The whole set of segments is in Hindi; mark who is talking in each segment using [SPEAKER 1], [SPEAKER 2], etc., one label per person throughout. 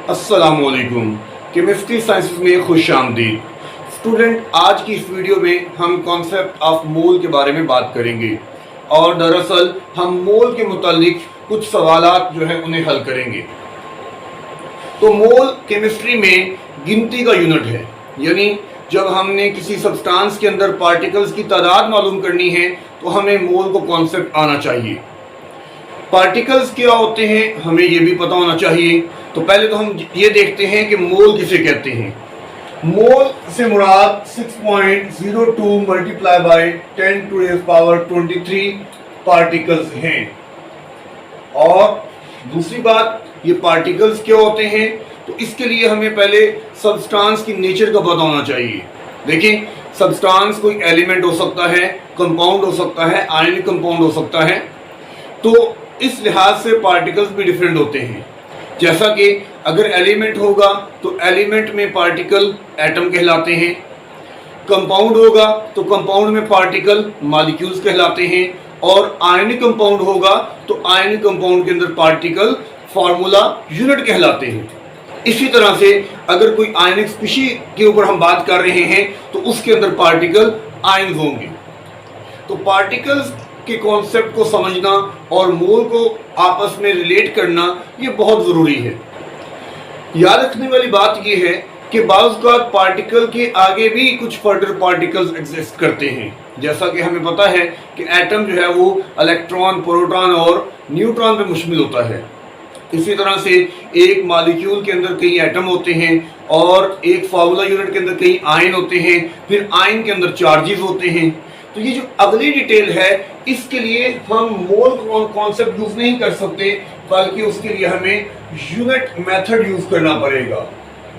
[SPEAKER 1] अस्सलामुअलैकुम। केमिस्ट्री साइंसेस में खुश आमदीद। स्टूडेंट, आज की इस वीडियो में हम कॉन्सेप्ट ऑफ मोल के बारे में बात करेंगे और दरअसल हम मोल के मुतालिक कुछ सवालात जो हैं उन्हें हल करेंगे। तो मोल केमिस्ट्री में गिनती का यूनिट है, यानी जब हमने किसी सब्सटेंस के अंदर पार्टिकल्स की तादाद मालूम करनी है तो हमें मोल को कॉन्सेप्ट आना चाहिए। पार्टिकल्स क्या होते हैं हमें ये भी पता होना चाहिए। तो पहले तो हम ये देखते हैं कि मोल किसे कहते हैं। मोल से मुराद 6.02 multiply by 10 to the power 23 particles हैं। और दूसरी बात, ये पार्टिकल्स क्या होते हैं, तो इसके लिए हमें पहले सब्सटेंस की नेचर का पता होना चाहिए। देखिए, सब्सटेंस कोई एलिमेंट हो सकता है, कंपाउंड हो सकता है, आयनिक कंपाउंड हो सकता है। तो इस लिहाज से पार्टिकल्स भी डिफरेंट होते हैं। जैसा कि अगर एलिमेंट होगा तो एलिमेंट में पार्टिकल एटम कहलाते हैं, कंपाउंड होगा तो कंपाउंड में पार्टिकल मॉलिक्यूल्स कहलाते हैं, और आयनिक कंपाउंड होगा तो आयनिक कंपाउंड के अंदर पार्टिकल फार्मूला यूनिट कहलाते हैं। इसी तरह से अगर कोई आयनिक स्पीशी के ऊपर हम बात कर रहे हैं तो उसके अंदर पार्टिकल आयन्स होंगे। तो पार्टिकल्स के कॉन्सेप्ट को समझना और मोल को आपस में रिलेट करना ये बहुत ज़रूरी है। याद रखने वाली बात ये है कि बाज़ पार्टिकल के आगे भी कुछ फर्दर पार्टिकल्स एग्जिस्ट करते हैं। जैसा कि हमें पता है कि एटम जो है वो इलेक्ट्रॉन, प्रोटॉन और न्यूट्रॉन पे मुश्तमिल होता है। इसी तरह से एक मॉलिक्यूल के अंदर कई एटम होते हैं और एक फार्मूला यूनिट के अंदर कई आयन होते हैं, फिर आयन के अंदर चार्जेस होते हैं। तो ये जो अगली डिटेल है इसके लिए हम मोल कॉन्सेप्ट यूज नहीं कर सकते, बल्कि उसके लिए हमें यूनिट मेथड यूज करना पड़ेगा।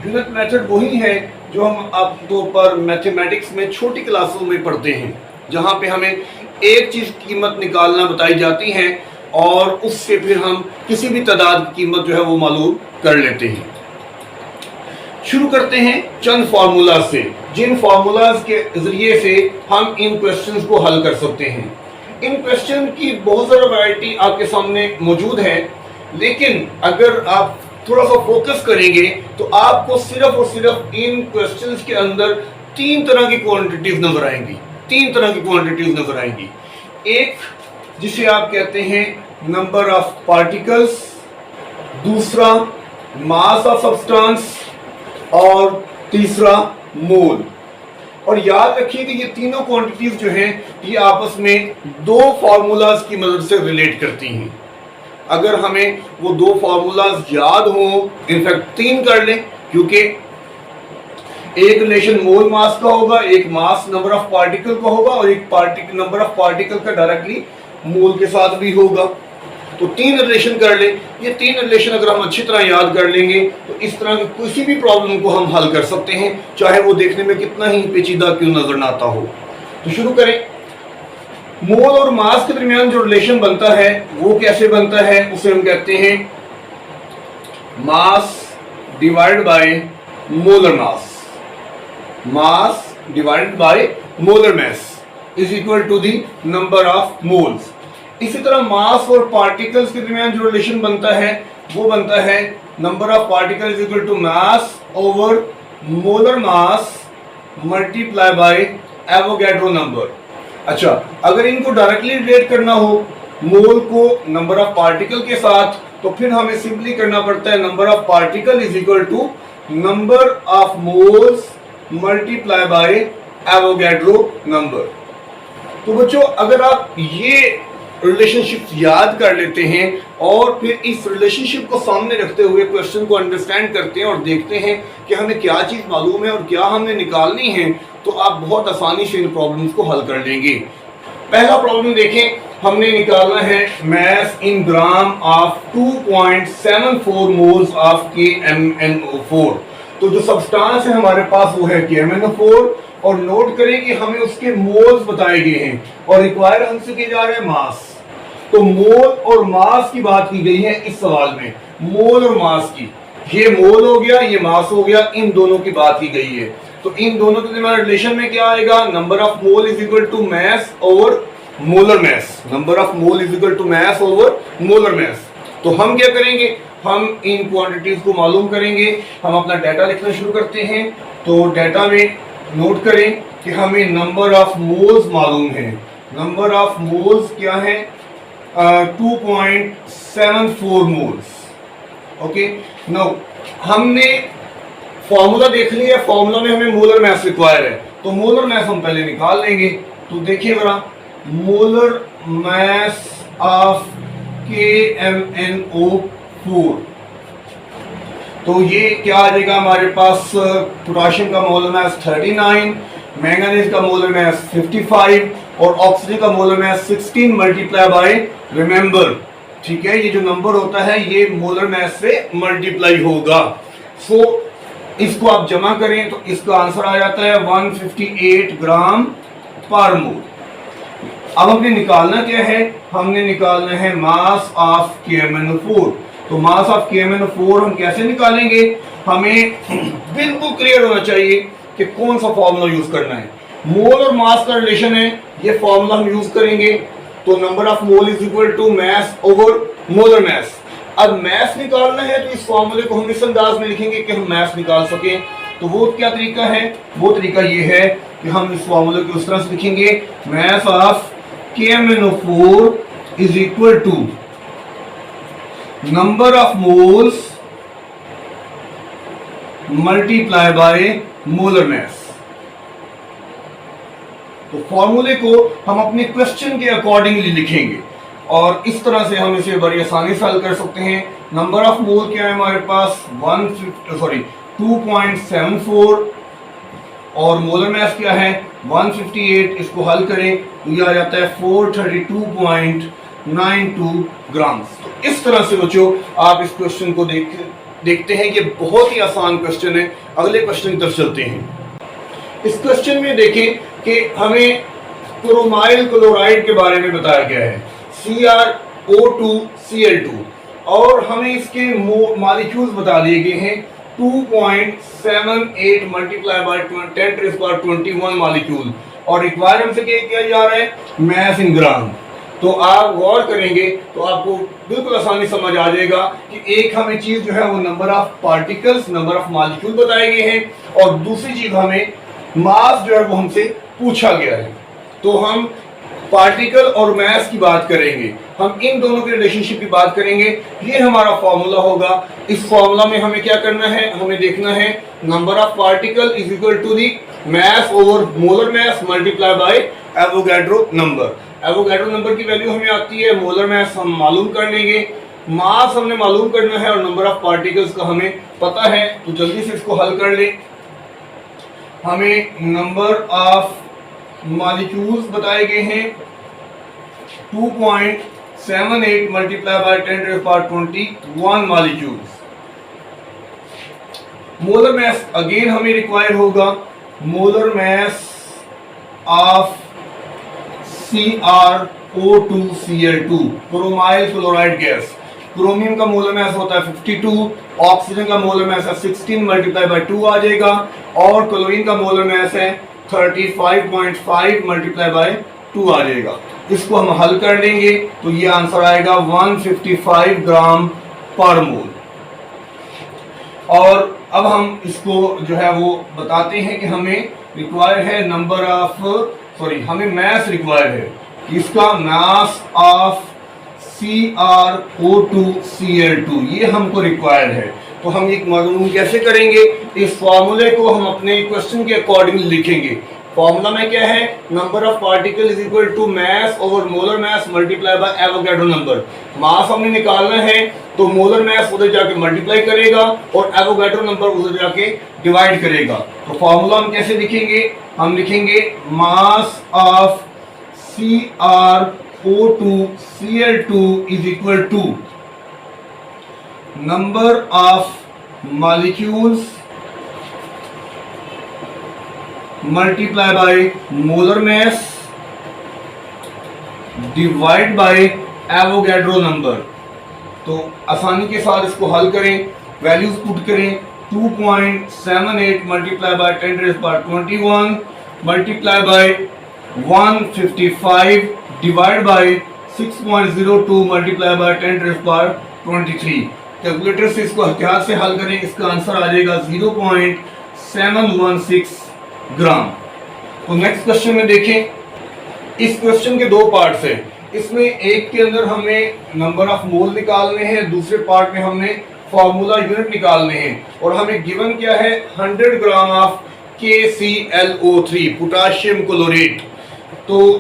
[SPEAKER 1] यूनिट मेथड वही है जो हम आमतौर पर मैथमेटिक्स में छोटी क्लासों में पढ़ते हैं, जहाँ पे हमें एक चीज कीमत निकालना बताई जाती है और उससे फिर हम किसी भी तादाद की कीमत जो है वो मालूम कर लेते हैं। शुरू करते हैं चंद फार्मूला से, जिन फार्मूलाज के जरिए से हम इन क्वेश्चंस को हल कर सकते हैं। इन क्वेश्चन की बहुत सारा वैरायटी आपके सामने मौजूद है, लेकिन अगर आप थोड़ा सा फोकस करेंगे तो आपको सिर्फ और सिर्फ इन क्वेश्चंस के अंदर तीन तरह की क्वांटिटीज नजर आएंगी। तीन तरह की क्वांटिटीज नजर आएंगी। एक जिसे आप कहते हैं नंबर ऑफ पार्टिकल्स, दूसरा मास ऑफ सब्सटेंस और तीसरा मोल। और याद रखिए कि ये तीनों क्वांटिटीज जो हैं ये आपस में दो फार्मूलाज की मदद से रिलेट करती हैं। अगर हमें वो दो फार्मूलाज याद हों, इनफैक्ट तीन कर लें, क्योंकि एक रिलेशन मोल मास का होगा, एक मास नंबर ऑफ पार्टिकल का होगा और एक नंबर ऑफ पार्टिकल का डायरेक्टली मोल के साथ भी होगा। तो तीन रिलेशन कर ले। ये तीन रिलेशन अगर हम अच्छी तरह याद कर लेंगे तो इस तरह की किसी भी प्रॉब्लम को हम हल कर सकते हैं, चाहे वो देखने में कितना ही पेचीदा क्यों नजर ना आता हो। तो शुरू करें। मोल और मास के दरमियान जो रिलेशन बनता है वो कैसे बनता है, उसे हम कहते हैं mass divided by molar mass. Mass divided by molar mass is equal to the number of moles. इसी तरह मास और पार्टिकल्स के दरमियान जो रिलेशन बनता है वो बनता है number of particles equal to mass over molar mass multiply by Avogadro number. अच्छा, अगर इनको डायरेक्टली रिलेट करना हो मोल को नंबर ऑफ पार्टिकल के साथ, तो फिर हमें सिंपली करना पड़ता है number of particle is equal to number of moles multiply by Avogadro number. तो बच्चों, अगर आप ये रिलेशनशिप याद कर लेते हैं और फिर इस रिलेशनशिप को सामने रखते हुए क्वेश्चन को अंडरस्टैंड करते हैं और देखते हैं कि हमें क्या चीज़ मालूम है और क्या हमने निकालनी है, तो आप बहुत आसानी से इन प्रॉब्लम्स को हल कर लेंगे। पहला प्रॉब्लम देखें, हमने निकालना है mass in gram of 2.74 moles of KMnO4। तो जो सब्सटेंस है हमारे पास वो है KMnO4, और नोट करें कि हमें उसके मोल्स बताए गए हैं और रिक्वायर हमसे किया जा रहा है मास। तो मोल और मास की बात की गई है इस सवाल में, मोल और मास की। ये मोल हो गया, ये मास हो गया, इन दोनों की बात की गई है। तो इन दोनों के दरमियान रिलेशन में क्या आएगा, number of mole is equal to mass over molar mass. Number of mole is equal to mass over molar mass. तो हम क्या करेंगे, हम इन क्वांटिटीज को मालूम करेंगे। हम अपना डाटा लिखना शुरू करते हैं। तो डाटा में नोट करें कि हमें नंबर ऑफ मोल्स मालूम है। नंबर ऑफ मोल्स क्या है? 2.74 मोल्स। ओके, नाउ हमने फॉर्मूला देख लिया। फॉर्मूला में हमें मोलर मास रिक्वायर है, तो मोलर मास हम पहले निकाल लेंगे। तो देखिए जरा, मोलर मास ऑफ KMnO4, तो ये क्या आ जाएगा हमारे पास? पोटाशियम का मोलर मास 39, मैंगनीज का मोलर मास 55 और ऑक्सीजन का molar mass 16 multiply by, remember, ठीक है, ये जो नंबर होता है ये मोलर मास से मल्टीप्लाई होगा। सो इसको आप जमा करें तो इसका आंसर आ जाता है 158 ग्राम पर मोल। अब हमने निकालना क्या है? हमने निकालना है मास ऑफ KMnO4। तो मास ऑफ KMnO4 हम कैसे निकालेंगे? हमें बिल्कुल क्लियर होना चाहिए कि कौन सा फॉर्मूला यूज करना है। मोल और मास का रिलेशन है, ये फॉर्मूला हम यूज करेंगे। तो number of mole is equal to mass over molar mass. अब मास निकालना है तो इस फॉर्मूले को हम इस अंदाज में लिखेंगे कि हम मास निकाल सकें। तो वो क्या तरीका है? वो तरीका ये है कि हम इस फॉर्मूले को उस तरह से लिखेंगे, mass of KMnO4 is equal to number of moles multiply by molar mass. तो फॉर्मूले को हम अपने क्वेश्चन के अकॉर्डिंगली लिखेंगे और इस तरह से हम इसे बड़ी आसानी से हल कर सकते हैं। नंबर ऑफ मोल क्या है हमारे पास? 2.74 और मोलर मास क्या है? 158। इसको हल करें तो ये आ जाता है 432.92 ग्राम। तो इस तरह से बच्चों आप इस क्वेश्चन को देखते हैं कि बहुत ही आसान क्वेश्चन है। अगले क्वेश्चन की तरफ चलते हैं। इस क्वेश्चन में देखें कि हमें क्रोमाइल क्लोराइड के बारे में बताया गया है, CrO2Cl2, और हमें इसके मॉलिक्यूल्स बता दिए गए हैं 2.78 मल्टीप्लाई बाय 10⁻21 मॉलिक्यूल, और रिक्वायर हमसे क्या किया जा रहा है? मास इन ग्राम। तो आप गौर करेंगे तो आपको बिल्कुल आसानी समझ आ जाएगा कि एक हमें चीज जो है वो number of particles, number of molecule बताए गए हैं, और दूसरी चीज हमें मास जो है वो हमसे पूछा गया है। तो हम पार्टिकल और मास की बात करेंगे, हम इन दोनों के रिलेशनशिप की बात करेंगे। ये हमारा फॉर्मूला होगा। इस फॉर्मूला में हमें क्या करना है? हमें देखना है number of particle is equal to the mass over molar mass multiply by Avogadro number. Avogadro number की वैल्यू हमें आती है, मोलर मास हम मालूम कर लेंगे, मास हमने मालूम करना है और नंबर ऑफ पार्टिकल्स का हमें पता है। तो जल्दी से इसको हल कर ले। हमें नंबर ऑफ मॉलिक्यूल्स बताए गए हैं 2.78 multiply by 10⁻21 molecules. Molar mass again हमें रिक्वायर होगा, molar mass of CrO2Cl2, chromyl chloride gas. Chromium का मोलर मास होता है 52, ऑक्सीजन का मोलर मास है 16 मल्टीप्लाई बाय 2 आ जाएगा, और क्लोरीन का मोलर मास है 35.5 मल्टीप्लाई बाय 2 आ जाएगा। इसको हम हल कर लेंगे तो ये आंसर आएगा 155 ग्राम पर मोल। और अब हम इसको जो है वो बताते हैं कि हमें रिक्वायर है नंबर ऑफ हमें मास रिक्वायर है, इसका मास ऑफ CrO2Cl2 ये हमको रिक्वायर्ड है। तो हम एक मालूम कैसे करेंगे? इस फॉर्मूले को हम अपने क्वेश्चन के अकॉर्डिंग लिखेंगे। फॉर्मूला में क्या है? Number of particle is equal to mass over molar mass multiply by Avogadro number. Mass हमने निकालना है तो मोलर मास उधर जाके मल्टीप्लाई करेगा और एवोगाड्रो नंबर उधर जाके डिवाइड करेगा। तो फॉर्मूला हम कैसे लिखेंगे? हम लिखेंगे mass of CrO2Cl2 is equal to number of molecules multiply by molar mass divide by Avogadro number. तो आसानी के साथ इसको हल करें, वैल्यूज पुट करें। 2.78 multiply by 10⁻21 multiply by 155 divide by 6.02 multiply bye 10⁻23। Calculator से इसको एहतियात से हल करें, इसका आंसर आ जाएगा 0.716 ग्राम। तो नेक्स्ट क्वेश्चन में देखें, इस क्वेश्चन के दो पार्ट्स हैं। इसमें एक के अंदर हमें नंबर ऑफ मोल निकालने हैं, दूसरे पार्ट में हमने फार्मूला यूनिट निकालने हैं, और हमें गिवन क्या है 100 gram of KClO3 potassium chlorate. तो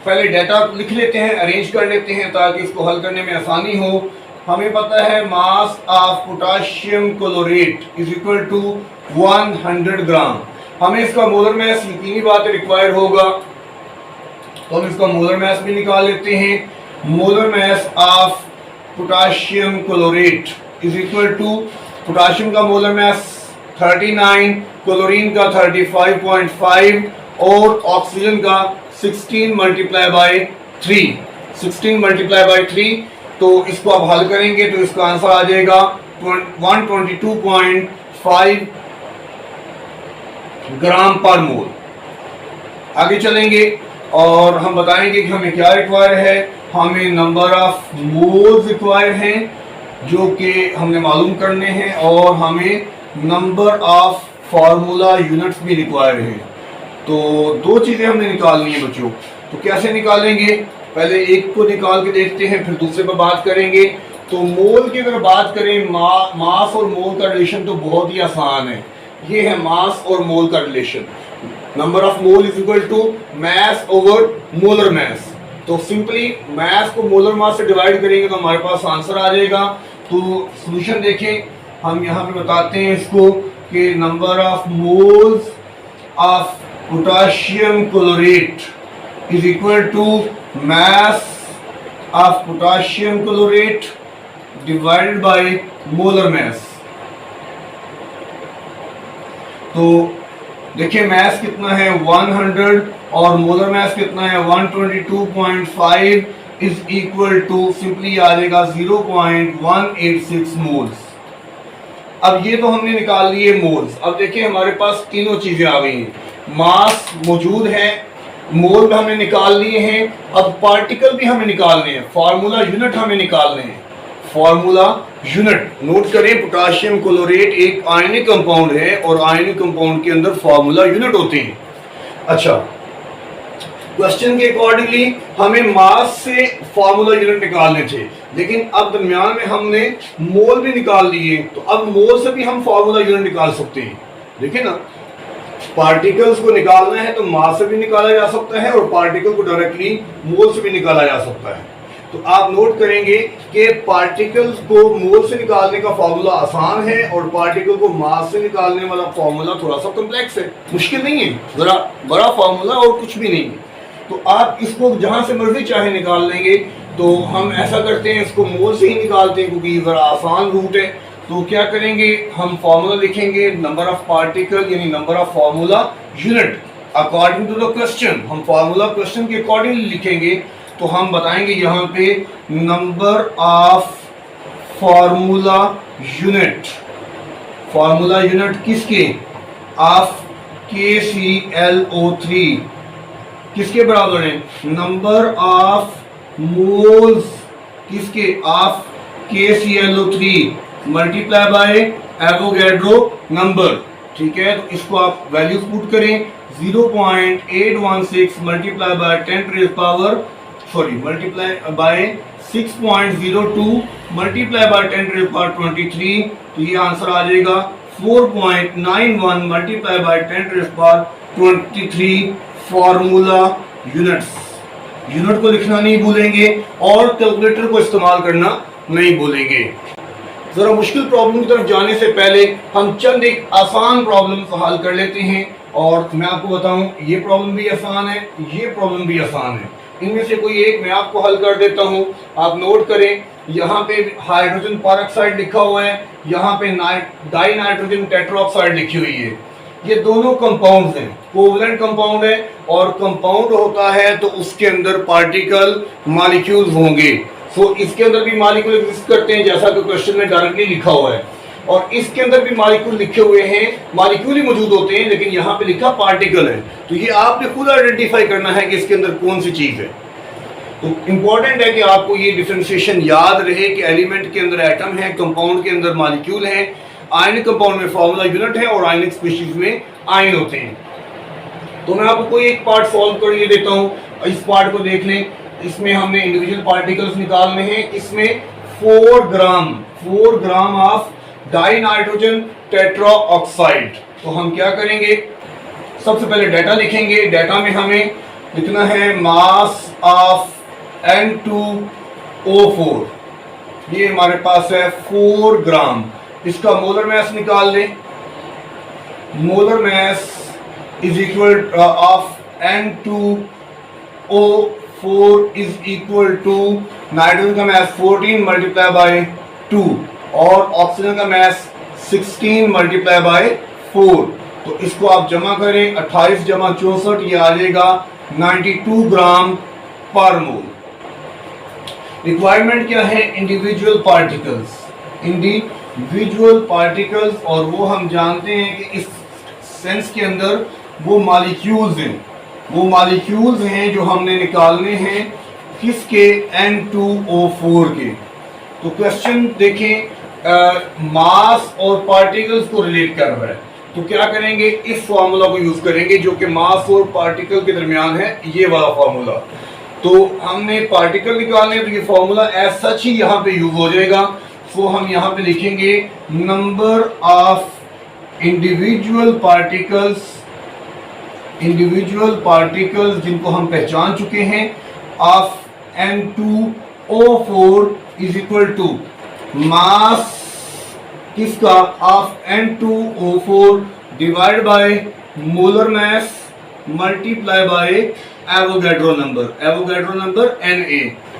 [SPEAKER 1] पहले डाटा लिख लेते हैं, अरेंज कर लेते हैं ताकि इसको हल करने में आसानी हो। हमें पता है mass of potassium chlorate is equal to 100 gram. हमें इसका मोलर मास यकीनी बात रिक्वायर होगा, तो हम इसका मोलर मास भी निकाल लेते हैं। Molar mass of potassium chlorate is equal to, potassium का मोलर मास 39, क्लोरीन का 35.5 और ऑक्सीजन का 16 मल्टीप्लाई बाय 3। तो इसको आप हल करेंगे तो इसका आंसर आ जाएगा 122.5 ग्राम पर मोल। आगे चलेंगे और हम बताएंगे कि हमें क्या रिक्वायर है। हमें नंबर ऑफ मोल्स रिक्वायर हैं जो कि हमने मालूम करने हैं, और हमें नंबर ऑफ फार्मूला यूनिट्स भी रिक्वायर हैं। तो दो चीज़ें हमने निकालनी है बच्चों। तो कैसे निकालेंगे, पहले एक को निकाल के देखते हैं, फिर दूसरे पर बात करेंगे। तो मोल की अगर बात करें, मास और मोल का रिलेशन तो बहुत ही आसान है। ये है मास और मोल का relation, number of mole is equal to mass over molar mass. तो सिंपली मास को मोलर मास से डिवाइड करेंगे तो हमारे पास आंसर आ जाएगा। तो सॉल्यूशन देखें, हम यहाँ पे बताते हैं इसको कि number of moles of potassium chlorate is equal to mass of potassium chlorate divided by molar mass. तो देखिए मास कितना है 100 और मोलर मास कितना है 122.5 इज इक्वल टू सिंपली आ जाएगा 0.186 मोल्स। अब ये तो हमने निकाल लिए मोल्स। अब देखिए हमारे पास तीनों चीजें आ गई हैं, मास मौजूद है, मोल भी हमने निकाल लिए हैं, अब पार्टिकल भी हमें निकालने हैं, फार्मूला यूनिट हमें निकालने हैं। फार्मूला यूनिट नोट करें, पोटाशियम क्लोरेट एक आयनिक कंपाउंड है और आयनिक कंपाउंड के अंदर फार्मूला यूनिट होते हैं। अच्छा, क्वेश्चन के अकॉर्डिंगली हमें मास से फार्मूला यूनिट निकालने थे, लेकिन अब दरमियान में हमने मोल भी निकाल लिए, तो अब मोल से भी हम फार्मूला यूनिट निकाल सकते हैं। देखिए ना, पार्टिकल्स को निकालना है तो मास से भी निकाला जा सकता है और पार्टिकल को डायरेक्टली मोल से भी निकाला जा सकता है। तो आप नोट करेंगे कि पार्टिकल्स को मोल से निकालने का फार्मूला आसान है और पार्टिकल को मास से निकालने वाला फार्मूला थोड़ा सा कॉम्प्लेक्स है, मुश्किल नहीं है, जरा बड़ा फार्मूला और कुछ भी नहीं है। तो आप इसको जहां से मर्जी चाहे निकाल लेंगे। तो हम ऐसा करते हैं, इसको मोल से ही निकालते हैं क्योंकि जरा आसान रूट है। तो क्या करेंगे, हम फार्मूला लिखेंगे नंबर ऑफ पार्टिकल यानी number of formula unit according to the question. हम फार्मूला क्वेश्चन के अकॉर्डिंगली लिखेंगे। तो हम बताएंगे यहाँ पे number of formula unit, formula unit किसके, ऑफ KClO3 किसके बराबर है, नंबर ऑफ मोल्स किसके, of KClO3 multiply by Avogadro number. ठीक है, तो इसको आप वैल्यूज पुट करें, 0.816 मल्टीप्लाई बाय 6.02 मल्टीप्लाई बाय 10⁻23। तो ये आंसर आ जाएगा 4.91 multiply by 10⁻23 formula units. Unit को लिखना नहीं भूलेंगे और कैलकुलेटर को इस्तेमाल करना नहीं भूलेंगे। जरा मुश्किल प्रॉब्लम की तरफ जाने से पहले हम चंद एक आसान प्रॉब्लम हल कर लेते हैं। और मैं आपको बताऊं, ये प्रॉब्लम भी आसान है, ये प्रॉब्लम भी आसान है। इनमें से कोई एक मैं आपको हल कर देता हूं। आप नोट करें, यहाँ पे हाइड्रोजन परऑक्साइड लिखा हुआ है, यहाँ पे डाई नाइट्रोजन टेट्राऑक्साइड लिखी हुई है। ये दोनों कंपाउंड्स हैं, कोवलेंट कंपाउंड है, और कंपाउंड होता है तो उसके अंदर पार्टिकल मॉलिक्यूल्स होंगे। सो इसके अंदर भी मॉलिक्यूल एग्जिस्ट करते हैं जैसा कि क्वेश्चन में डायरेक्टली लिखा हुआ है, और इसके अंदर भी मॉलिक्यूल लिखे हुए हैं, मॉलिक्यूल ही मौजूद होते हैं, लेकिन यहाँ पे लिखा पार्टिकल है। तो ये आपने खुद आइडेंटिफाई करना है कि इसके अंदर कौन सी चीज है। तो इम्पॉर्टेंट है कि आपको ये डिफरेंशिएशन याद रहे कि एलिमेंट के अंदर एटम है, कंपाउंड के अंदर मॉलिक्यूल है, आयनिक कंपाउंड में फार्मूला यूनिट है और आयनिक स्पीशीज में आयन होते हैं। तो मैं आपको कोई एक पार्ट सॉल्व करके देता हूँ, इस पार्ट को देख लें। इसमें हमने इंडिविजुअल पार्टिकल्स निकालने हैं। इसमें 4 gram of die nitrogen tetra oxide. तो हम क्या करेंगे, सबसे पहले डाटा लिखेंगे। डाटा में हमें लिखना है मास ऑफ N2O4, ये हमारे पास है 4 ग्राम। इसका मोलर मास निकाल लें। Molar mass is equal of N2O4 is equal to nitrogen का मास 14 मल्टीप्लाई बाय 2 और ऑक्सीजन का मास 16 मल्टीप्लाई बाय 4। तो इसको आप जमा करें, 28 जमा 64, ये आ जाएगा 92 ग्राम पर मोल। रिक्वायरमेंट क्या है, इंडिविजुअल पार्टिकल्स, और वो हम जानते हैं कि इस सेंस के अंदर वो मॉलिक्यूल्स हैं जो हमने निकालने हैं किसके, N2O4 के। तो क्वेश्चन देखें, मास और पार्टिकल्स को रिलेट कर रहा है, तो क्या करेंगे, इस फॉर्मूला को यूज करेंगे जो कि मास और पार्टिकल के दरमियान है, ये वाला फॉर्मूला। तो हमने पार्टिकल निकालने, तो ये फॉर्मूला एज सच ही यहाँ पे यूज हो जाएगा। तो हम यहाँ पे लिखेंगे नंबर ऑफ इंडिविजुअल पार्टिकल्स जिनको हम पहचान चुके हैं of N2O4 is equal to mass किसका, of N2O4 divide by molar mass multiply by Avogadro number Na।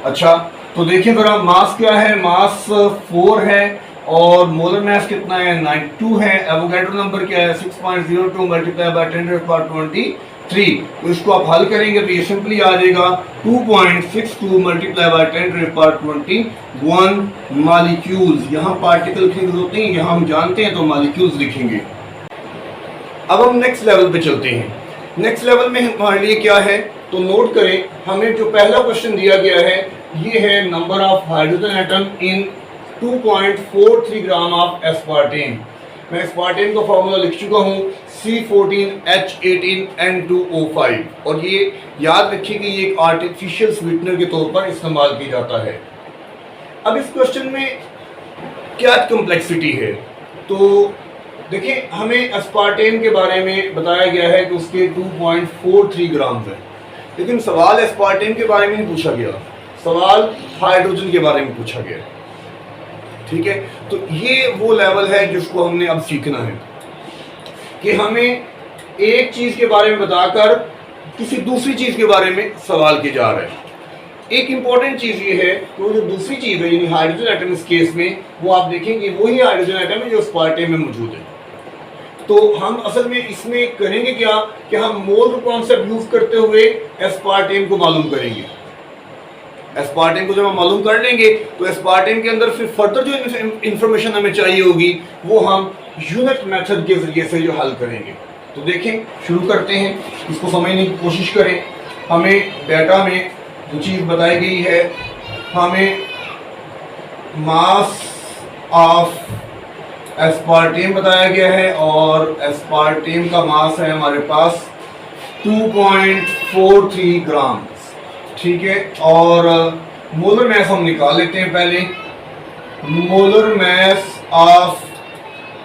[SPEAKER 1] अच्छा, तो देखिए जरा मास क्या है, मास 4 है और मोलर मास कितना है, 92 है। एवोगैड्रो नंबर क्या है, 6.02 मल्टीप्लाई बाय 10⁻23। तो इसको आप हल करेंगे तो ये सिंपली आ जाएगा 2.62 मल्टीप्लाई बाय 10⁻21 मॉलिक्यूल्स। यहाँ पार्टिकल की जरूरत नहीं, यहाँ हम जानते हैं तो मॉलिक्यूल्स लिखेंगे। अब हम नेक्स्ट लेवल पे चलते हैं। नेक्स्ट लेवल में हमारे लिए क्या है, तो नोट करें, हमें जो पहला क्वेश्चन दिया गया है ये है number of hydrogen atom in 2.43 gram of aspartame. मैं एस्पार्टेन का फॉर्मूला लिख चुका हूँ, C14H18N2O5, और ये याद रखिए कि ये एक आर्टिफिशियल स्वीटनर के तौर पर इस्तेमाल किया जाता है। अब इस क्वेश्चन में क्या कम्प्लेक्सिटी है, तो देखिए हमें एस्पार्टेन के बारे में बताया गया है कि उसके 2.43 ग्राम है, लेकिन सवाल एस्पार्टेन के बारे में नहीं पूछा गया, सवाल हाइड्रोजन के बारे में पूछा गया। ठीक है, तो ये वो लेवल है जिसको हमने अब सीखना है कि हमें एक चीज के बारे में बताकर किसी दूसरी चीज के बारे में सवाल किया जा रहा है। एक इंपॉर्टेंट चीज ये है कि वो जो दूसरी चीज है यानी हाइड्रोजन एटम, इस केस में वो आप देखेंगे वही हाइड्रोजन एटम है जो एस्पार्टेन में मौजूद है। तो हम असल में इसमें करेंगे क्या कि हम मोल कॉन्सेप्ट यूज करते हुए एस्पार्टेन को मालूम करेंगे। एस्पार्टेन को जब हम मालूम कर लेंगे तो एस्पार्टेन के अंदर फिर फर्दर जो इंफॉर्मेशन हमें चाहिए होगी वो हम यूनिट मेथड के जरिए से जो हल करेंगे। तो देखें, शुरू करते हैं, इसको समझने की कोशिश करें। हमें डाटा में जो चीज़ बताई गई है, हमें मास ऑफ एस्पार्टेन बताया गया है और एस्पार्टेन का मास है हमारे पास 2.43 ग्राम। ठीक है, और मोलर मास हम निकाल लेते हैं पहले। मोलर मास ऑफ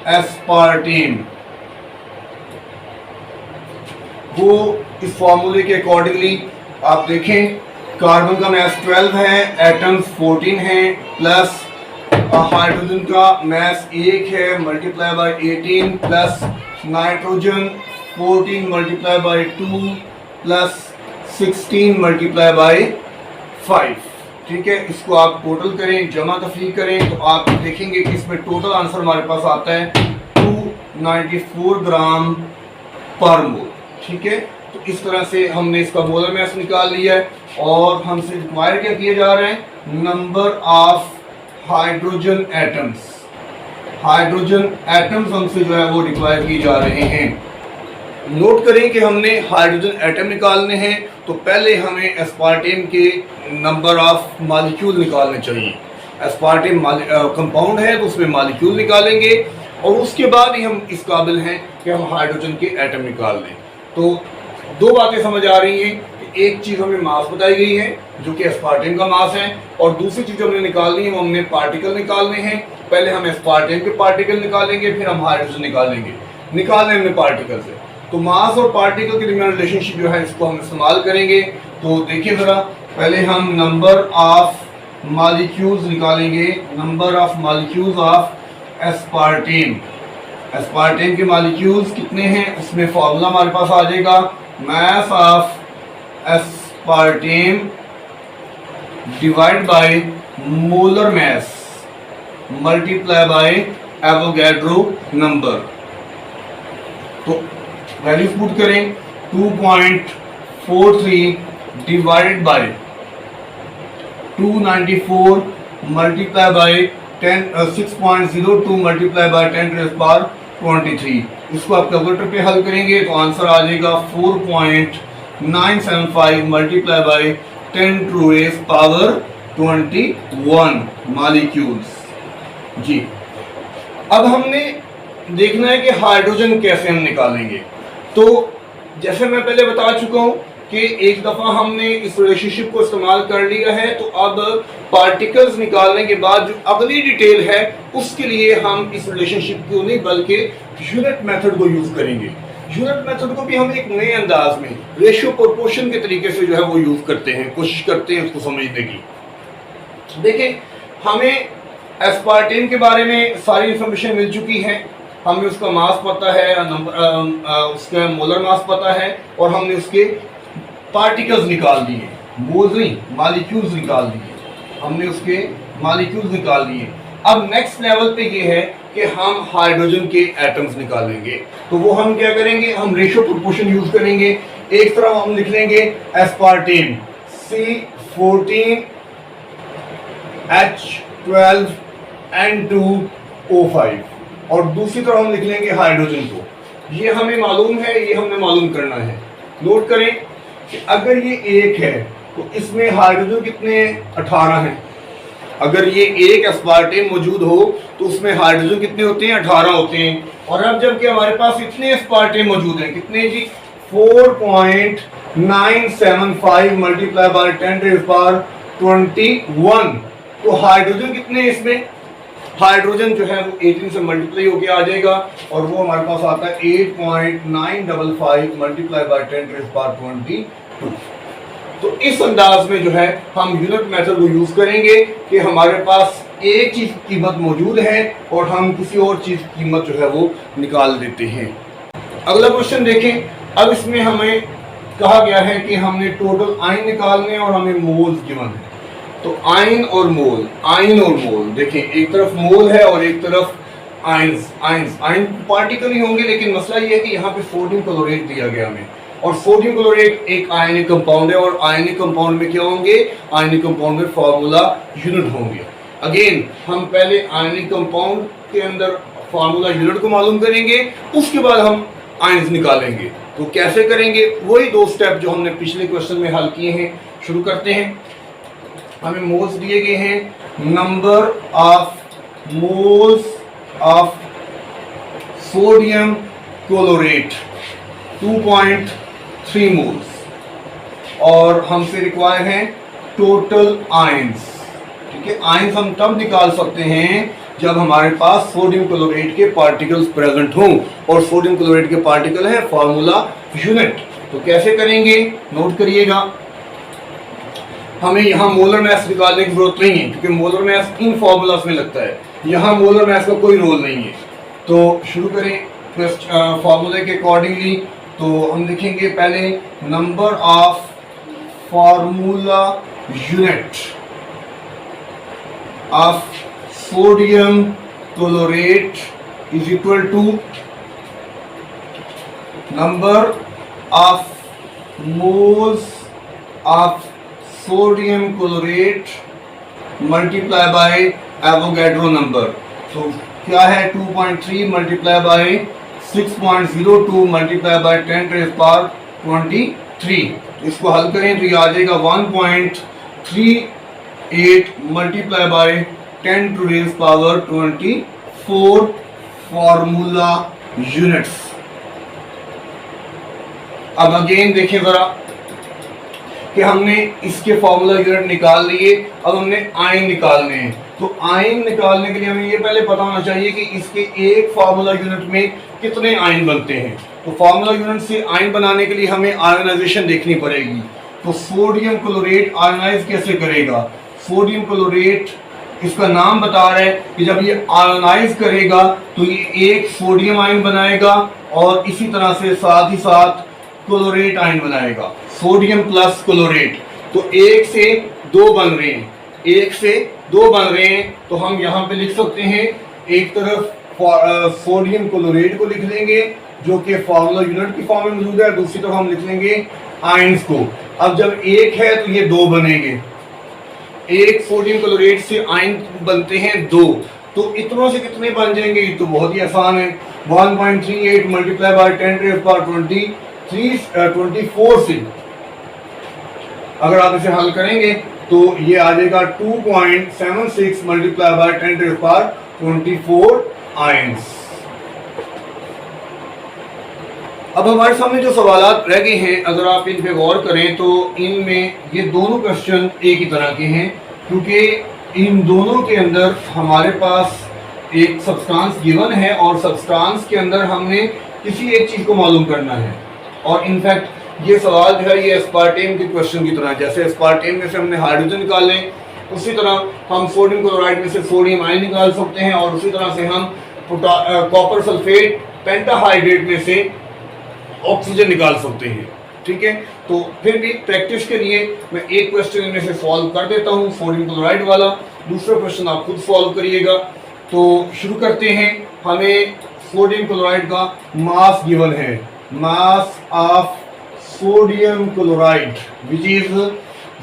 [SPEAKER 1] एस्पार्टेन वो इस फॉर्मूले के अकॉर्डिंगली आप देखें, कार्बन का मास 12 है, एटम्स 14 हैं, प्लस हाइड्रोजन का मास 1 है multiply by 18, plus nitrogen 14 multiply by 2 plus 16 multiply by 5। ठीक है, इसको आप टोटल करें, जमा तफरीक करें, तो आप देखेंगे कि इसमें टोटल आंसर हमारे पास आता है 294 ग्राम पर मोल। ठीक है, तो इस तरह से हमने इसका मोलर मास निकाल लिया है और हमसे रिक्वायर क्या किया जा रहा है, number of hydrogen atoms. Hydrogen atoms हमसे जो है वो रिक्वायर किए जा रहे हैं। नोट करें कि हमने हाइड्रोजन एटम निकालने हैं, तो पहले हमें एस्पार्टेम के नंबर ऑफ मॉलिक्यूल निकालने चाहिए। एस्पार्टेम कंपाउंड है तो उसमें मॉलिक्यूल निकालेंगे और उसके बाद ही हम इस काबिल हैं कि हम हाइड्रोजन के एटम निकाल लें। तो दो बातें समझ आ रही हैं कि एक चीज़ हमें मास बताई गई है जो कि एस्पार्टेम का मास है, और दूसरी चीज़ हमने निकालनी है वो हमने पार्टिकल निकालने हैं। पहले हम एस्पार्टेम के पार्टिकल निकालेंगे, फिर हम हाइड्रोजन निकालेंगे। निकालने हमने पार्टिकल से, तो मास और पार्टिकल के दरमियान रिलेशनशिप जो है इसको हम इस्तेमाल करेंगे। तो देखिए ज़रा, पहले हम नंबर ऑफ मॉलिक्यूल्स निकालेंगे, number of molecules of aspartame. Aspartame के मॉलिक्यूल्स कितने हैं, उसमें फॉर्मूला हमारे पास आ जाएगा, mass of aspartame divide by molar mass multiply by Avogadro number. तो वैल्यूज पुट करें, 2.43 divided by 294 multiply by 6.02 multiply bye 10⁻23। इसको आप कैलकुलेटर पे हल करेंगे तो आंसर आ जाएगा 4.975 मल्टीप्लाई बाय 10⁻21 मॉलिक्यूल्स। जी, अब हमने देखना है कि हाइड्रोजन कैसे हम निकालेंगे। तो जैसे मैं पहले बता चुका हूं कि एक दफ़ा हमने इस रिलेशनशिप को इस्तेमाल कर लिया है, तो अब पार्टिकल्स निकालने के बाद जो अगली डिटेल है उसके लिए हम इस रिलेशनशिप को नहीं बल्कि यूनिट मेथड को यूज़ करेंगे। यूनिट मेथड को भी हम एक नए अंदाज में रेशियो प्रोपोर्शन के तरीके से जो है वो यूज़ करते हैं, कोशिश करते हैं उसको समझने की। देखिए, हमें एस्पार्टेम के बारे में सारी इंफॉर्मेशन मिल चुकी है, हमें उसका मास पता है, उसका मोलर मास पता है, और हमने उसके पार्टिकल्स निकाल दिए, मोल्स नहीं मॉलिक्यूल्स निकाल दिए, हमने उसके मॉलिक्यूल्स निकाल दिए। अब नेक्स्ट लेवल पे ये है कि हम हाइड्रोजन के एटम्स निकालेंगे। तो वो हम क्या करेंगे, हम रेशियो प्रोपोर्शन यूज करेंगे। एक तरफ हम लिख लेंगे एस्पार्टेम C14H12N2O5, और दूसरी तरफ हम लिख लेंगे हाइड्रोजन को। ये हमें मालूम है, ये हमने मालूम करना है। नोट करें कि अगर ये एक है तो इसमें हाइड्रोजन कितने हैं, 18 हैं। अगर ये एक एस्पार्टेम मौजूद हो तो उसमें हाइड्रोजन कितने होते हैं, 18 होते हैं। और अब जबकि हमारे पास इतने एस्पार्टेम मौजूद हैं, कितने जी, 4.975 मल्टीप्लाई बाय 10⁻21, तो हाइड्रोजन कितने हैं इसमें, हाइड्रोजन जो है वो 18 से मल्टीप्लाई होके आ जाएगा, और वो हमारे पास आता है 8.955 मल्टीप्लाई बाय 10⁻22। तो इस अंदाज में जो है हम यूनिट मेथड को यूज करेंगे कि हमारे पास एक चीज की कीमत मौजूद है और हम किसी और चीज की कीमत जो है वो निकाल देते हैं। अगला क्वेश्चन देखें। अब इसमें हमें कहा गया है कि हमने टोटल आयन निकालने और हमें मोल्स गिवन है। तो आयन और मोल, आयन और मोल देखें, एक तरफ मोल है और एक तरफ आयंस। आयन पार्टिकल ही होंगे, लेकिन मसला ये है कि यहाँ पे सोडियम क्लोराइड दिया गया हमें, और सोडियम क्लोराइड एक आयनिक कंपाउंड है, और आयनिक कंपाउंड में क्या होंगे, आयनिक कंपाउंड में फार्मूला यूनिट होंगे। अगेन हम पहले आयनिक कंपाउंड के अंदर फार्मूला यूनिट को मालूम करेंगे, उसके बाद हम आयंस निकालेंगे। तो कैसे करेंगे, वही दो स्टेप जो हमने पिछले क्वेश्चन में हल किए हैं। शुरू करते हैं। हमें मोल्स दिए गए हैं, number of moles of sodium chlorate 2.3 moles, और हमसे रिक्वायर है टोटल आयंस। ठीक है, आयंस हम तब निकाल सकते हैं जब हमारे पास सोडियम क्लोराइड के पार्टिकल्स प्रेजेंट हों, और सोडियम क्लोराइड के पार्टिकल है फार्मूला यूनिट। तो कैसे करेंगे, नोट करिएगा। हमें यहाँ मोलर मास निकालने की जरूरत नहीं है, क्योंकि मोलर मास इन फार्मूलास में लगता है, यहाँ मोलर मास का कोई रोल नहीं है। तो शुरू करें फार्मूले के अकॉर्डिंगली। तो हम लिखेंगे पहले number of formula unit of sodium chlorate is equal to number of moles of sodium chlorate multiply by Avogadro number. तो क्या है, 2.3 multiply by 6.02 multiply by 10 to the power 23। इसको हल करें तो ये आ जाएगा 1.38 multiply by 10 to the power 24 formula units. अब अगेन देखें जरा कि हमने इसके फार्मूला यूनिट निकाल लिए, अब हमने आयन निकालने हैं। तो आयन निकालने के लिए हमें ये पहले पता होना चाहिए कि इसके एक फार्मूला यूनिट में कितने आयन बनते हैं। तो फार्मूला यूनिट से आयन बनाने के लिए हमें आयनाइजेशन देखनी पड़ेगी। तो सोडियम क्लोरेट आयनाइज कैसे करेगा? सोडियम क्लोरेट इसका नाम बता रहा है कि जब ये आयनाइज करेगा तो ये एक सोडियम आयन बनाएगा और इसी तरह से साथ ही साथ क्लोरेट आयन बनाएगा, सोडियम प्लस क्लोरेट। तो एक से दो बन रहे हैं, एक से दो बन रहे हैं। तो हम यहाँ पे लिख सकते हैं, एक तरफ सोडियम क्लोरेट को लिख लेंगे जो कि फार्मूला यूनिट की फॉर्म में मौजूद है, दूसरी तरफ हम लिख लेंगे आयंस को। अब जब एक है तो ये दो बनेंगे, एक सोडियम क्लोरेट से आयन बनते हैं दो। तो इतनों से कितने बन जाएंगे? ये तो बहुत ही आसान है, 1.38 multiply by 10 to the power 24 से अगर आप इसे हल करेंगे तो ये आ जाएगा 2.76 multiply by 10 to the power 24 ions. अब हमारे सामने जो सवालात रह गए हैं, अगर आप इन पे गौर करें तो इनमें ये दोनों क्वेश्चन एक ही तरह के हैं, क्योंकि इन दोनों के अंदर हमारे पास एक सब्सटेंस गिवन है और सब्सटेंस के अंदर हमने किसी एक चीज़ को मालूम करना है। और इनफैक्ट ये सवाल जो है ये एस्पार्टेम के क्वेश्चन की तरह, जैसे एस्पार्टेम में से हमने हाइड्रोजन निकाले उसी तरह हम सोडियम क्लोराइड में से सोडियम आयन निकाल सकते हैं और उसी तरह से हम कॉपर सल्फेट पेंटाहाइड्रेट में से ऑक्सीजन निकाल सकते हैं। ठीक है, तो फिर भी प्रैक्टिस के लिए मैं एक क्वेश्चन इनमें से सॉल्व कर देता हूँ, सोडियम क्लोराइड वाला। दूसरा क्वेश्चन आप खुद सॉल्व करिएगा। तो शुरू करते हैं। हमें सोडियम क्लोराइड का मास गिवन है, mass of sodium chloride which is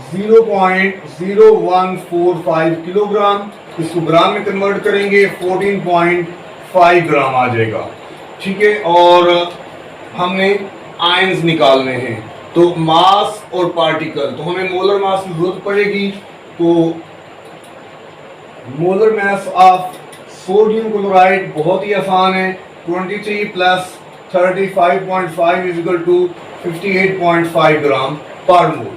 [SPEAKER 1] 0.0145 kilogram. इसको ग्राम में कन्वर्ट करेंगे 14.5 ग्राम आ जाएगा। ठीक है, और हमने आयंस निकालने हैं। तो मास और पार्टिकल, तो हमें मोलर मास की जरूरत पड़ेगी। तो molar mass of sodium chloride बहुत ही आसान है, 23 प्लस 35.5 इज इक्वल टू 58.5 ग्राम पर मोल।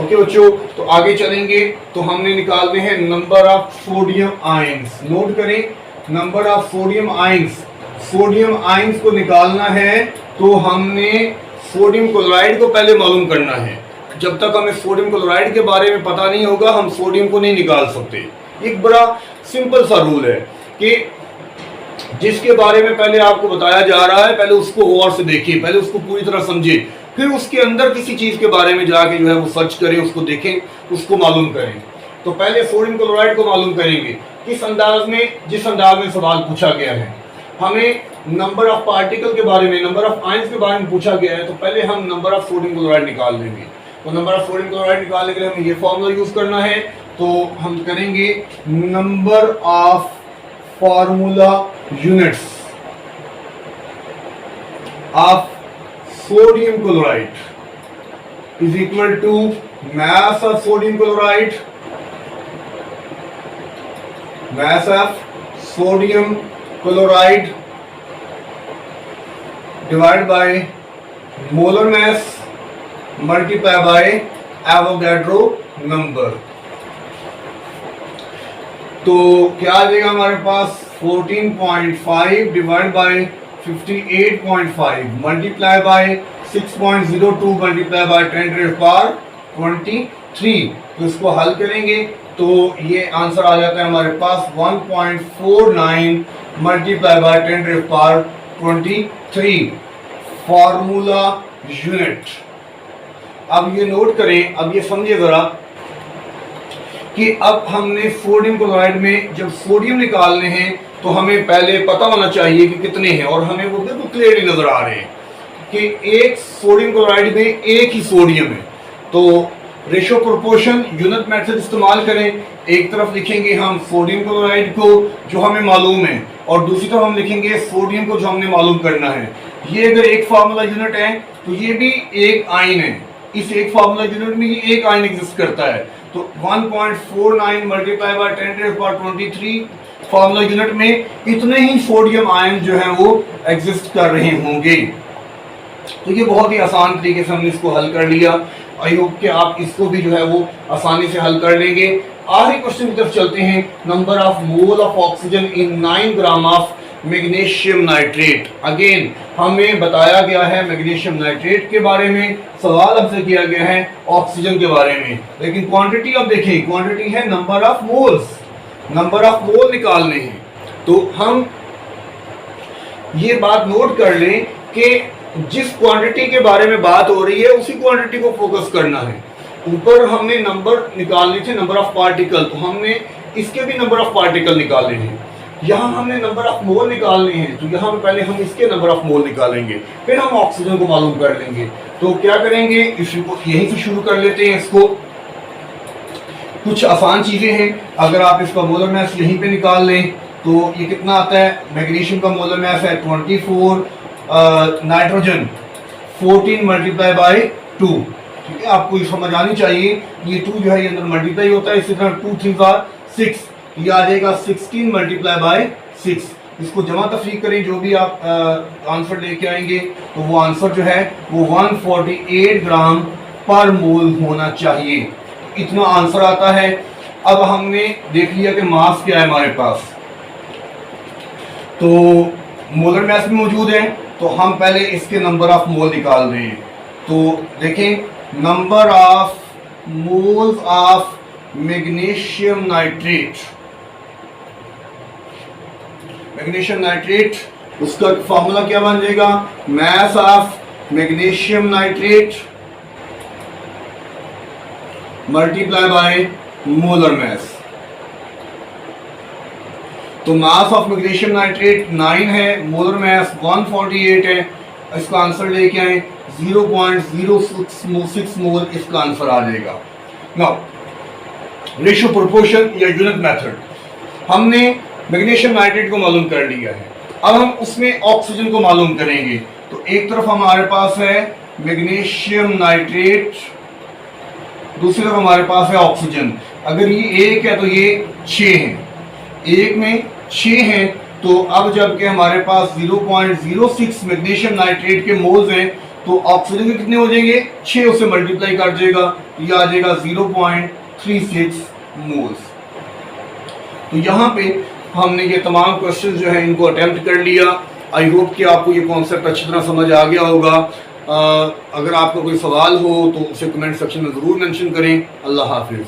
[SPEAKER 1] ओके बच्चों, तो आगे चलेंगे। तो हमने निकालने हैं number of sodium ions. Note करें, number of sodium ions. Sodium ions को निकालना है तो हमने सोडियम क्लोराइड को पहले मालूम करना है। जब तक हमें सोडियम क्लोराइड के बारे में पता नहीं होगा हम सोडियम को नहीं निकाल सकते। एक बड़ा सिंपल सा रूल है कि जिसके बारे में पहले आपको बताया जा रहा है पहले उसको गौर से देखिए, पहले उसको पूरी तरह समझे, फिर उसके अंदर किसी चीज के बारे में जाके जो है वो सर्च करें, उसको देखें, उसको मालूम करें। तो पहले सोडियम क्लोराइड को मालूम करेंगे किस अंदाज में, जिस अंदाज में सवाल पूछा गया है। हमें नंबर ऑफ पार्टिकल के बारे में, नंबर ऑफ आयंस के बारे में पूछा गया है, तो पहले हम नंबर ऑफ सोडियम क्लोराइड निकाल लेंगे। तो नंबर ऑफ सोडियम क्लोराइड निकालने के लिए हमें ये फॉर्मूला यूज करना है। तो हम करेंगे number of formula units of sodium chloride is equal to mass of sodium chloride, mass of sodium chloride divided by molar mass multiply by Avogadro number। तो क्या आ जाएगा हमारे पास 14.5 divide by 58.5 multiply by 6.02 multiply by 10 to the power 23। तो इसको हल करेंगे तो ये आंसर आ जाता है हमारे पास 1.49 multiply by 10 to the power 23 formula unit. अब ये नोट करें, अब ये समझिए जरा कि अब हमने सोडियम क्लोराइड में जब सोडियम निकालने हैं तो हमें पहले पता होना चाहिए कि कितने हैं, और हमें वो बिल्कुल क्लियरली नजर आ रहे हैं कि एक सोडियम क्लोराइड में एक ही सोडियम है। तो रेशो प्रोपोर्शन यूनिट मेथड इस्तेमाल करें। एक तरफ लिखेंगे हम सोडियम क्लोराइड को जो हमें मालूम है, और दूसरी तरफ हम लिखेंगे सोडियम को जो हमने मालूम करना है। ये अगर एक फार्मूला यूनिट है तो ये भी एक आयन है, इस एक फार्मूला यूनिट में ये एक आयन एग्जिस्ट करता है। तो 1.49 मल्टीप्लाई बाय 10⁻23 फार्मूला यूनिट में इतने ही सोडियम आयन जो है वो एग्जिस्ट कर रहे होंगे। तो ये बहुत ही आसान तरीके से हमने इसको हल कर लिया। आई होप कि आप इसको भी जो है वो आसानी से हल कर लेंगे। आखिरी क्वेश्चन की तरफ चलते हैं। Number of mole of oxygen in 9 gram of magnesium nitrate. Again हमें बताया गया है मैग्नीशियम नाइट्रेट के बारे में, सवाल हमसे किया गया है ऑक्सीजन के बारे में, लेकिन क्वांटिटी अब देखें, क्वांटिटी है number of moles, number of मोल निकालने हैं। तो हम ये बात नोट कर लें कि जिस क्वांटिटी के बारे में बात हो रही है उसी क्वांटिटी को फोकस करना है। ऊपर हमने नंबर निकालने थे, नंबर ऑफ पार्टिकल, तो हमने इसके भी नंबर ऑफ पार्टिकल निकाले हैं। यहाँ हमने नंबर ऑफ मोल निकालने हैं, तो यहाँ पे पहले हम इसके नंबर ऑफ मोल निकालेंगे, फिर हम ऑक्सीजन को मालूम कर लेंगे। तो क्या करेंगे, इसको यहीं से शुरू कर लेते हैं। इसको कुछ आसान चीजें हैं, अगर आप इसका मोलर मास यहीं पे निकाल लें तो ये कितना आता है। मैग्नीशियम का मोलर मास है 24, नाइट्रोजन 14 मल्टीप्लाई बाय 2। ठीक है, आपको ये समझ आनी चाहिए, ये 2 जो है ये अंदर मल्टीप्लाई होता है, इसी तरह 2 3 6, ये आ जाएगा 16 मल्टीप्लाई बाय 6। इसको जमा तफरीक करें, जो भी आप आंसर लेके आएंगे तो वो आंसर जो है वो 148 ग्राम पर मोल होना चाहिए। इतना आंसर आता है। अब हमने देख लिया कि मास क्या है हमारे पास, तो मोलर मास भी मौजूद है, तो हम पहले इसके नंबर ऑफ मोल निकाल रहे हैं। तो देखें, number of moles of magnesium nitrate, magnesium nitrate उसका फॉर्मूला क्या बन जाएगा, mass of magnesium nitrate multiply by molar mass. तो मास ऑफ मैग्नीशियम नाइट्रेट 9 है, मोलर मास 148 है। इसका आंसर लेके आए 0.066 मोल, इसका आंसर आ जाएगा। नाउ रेशियो प्रोपोर्शन या यूनिट मेथड, हमने मैग्नीशियम नाइट्रेट को मालूम कर लिया है, अब हम उसमें ऑक्सीजन को मालूम करेंगे। तो एक तरफ हमारे पास है मैग्नीशियम नाइट्रेट, दूसरी तरफ हमारे पास है ऑक्सीजन। अगर ये 1 है तो ये 6 है, 1 में 6 हैं, तो अब जबकि हमारे पास 0.06 मैग्नीशियम नाइट्रेट के मोल्स हैं, तो ऑक्सीजन के कितने हो जाएंगे, 6 उससे मल्टीप्लाई कर जाएगा, तो ये आ जाएगा 0.36 मोल्स। तो यहाँ पे हमने ये तमाम क्वेश्चन जो है इनको अटेम्प्ट कर लिया। आई होप कि आपको ये कॉन्सेप्ट अच्छी तरह समझ आ गया होगा। अगर आपका कोई सवाल हो तो उसे कमेंट सेक्शन में ज़रूर मेंशन करें। अल्लाह हाफिज़।